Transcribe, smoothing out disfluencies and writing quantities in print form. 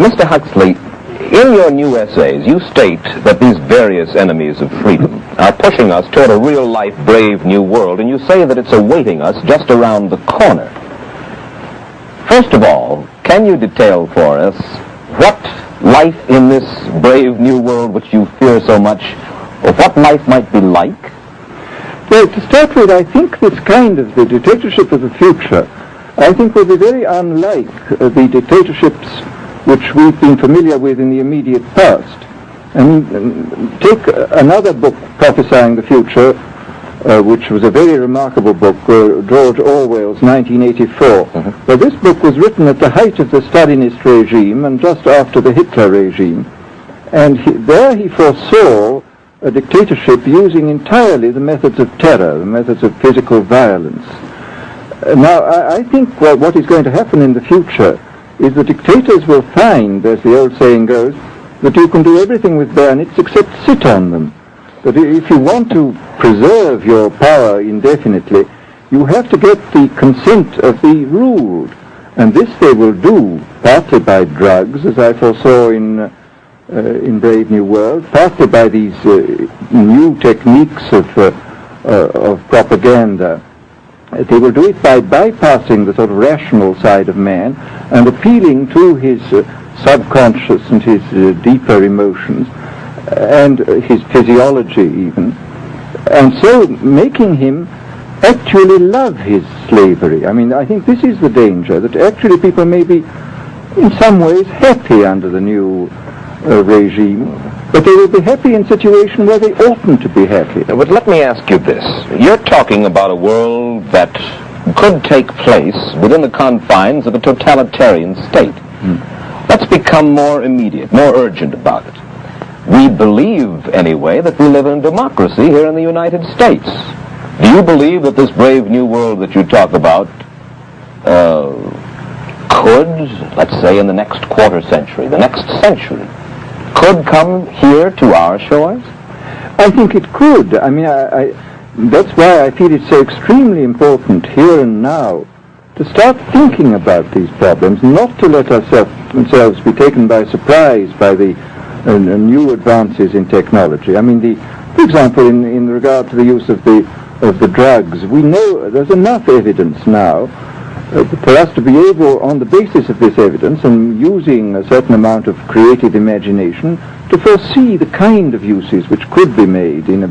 Mr. Huxley, in your new essays, you state that these various enemies of freedom are pushing us toward a real-life, brave new world, and you say that it's awaiting us just around the corner. First of all, can you detail for us what life in this brave new world which you fear so much, or what life might be like? Well, to start with, I think this kind of the dictatorship of the future, I think will be very unlike the dictatorships which we've been familiar with in the immediate past. And take another book prophesying the future, which was a very remarkable book, George Orwell's 1984. Well, this book was written at the height of the Stalinist regime and just after the Hitler regime. And there he foresaw a dictatorship using entirely the methods of terror, the methods of physical violence. Now, I think what is going to happen in the future is the dictators will find, as the old saying goes, that you can do everything with bayonets except sit on them. That if you want to preserve your power indefinitely, you have to get the consent of the ruled. And this they will do partly by drugs, as I foresaw in Brave New World, partly by these new techniques of propaganda. They will do it by bypassing the sort of rational side of man and appealing to his subconscious and his deeper emotions and his physiology even, and so making him actually love his slavery. I mean, I think this is the danger, that actually people may be in some ways happy under the new regime, but they will be happy in a situation where they oughtn't to be happy. But let me ask you this. You're talking about a world that could take place within the confines of a totalitarian state. Let's become more immediate, more urgent about it. We believe, anyway, that we live in a democracy here in the United States. Do you believe that this brave new world that you talk about could, let's say in the next quarter century, the next century, could come here to our shores? I think it could. I mean, that's why I feel it's so extremely important here and now to start thinking about these problems, not to let ourselves be taken by surprise by the new advances in technology. I mean, for example, in regard to the use of the drugs, we know there's enough evidence now for us to be able, on the basis of this evidence and using a certain amount of creative imagination, to foresee the kind of uses which could be made in a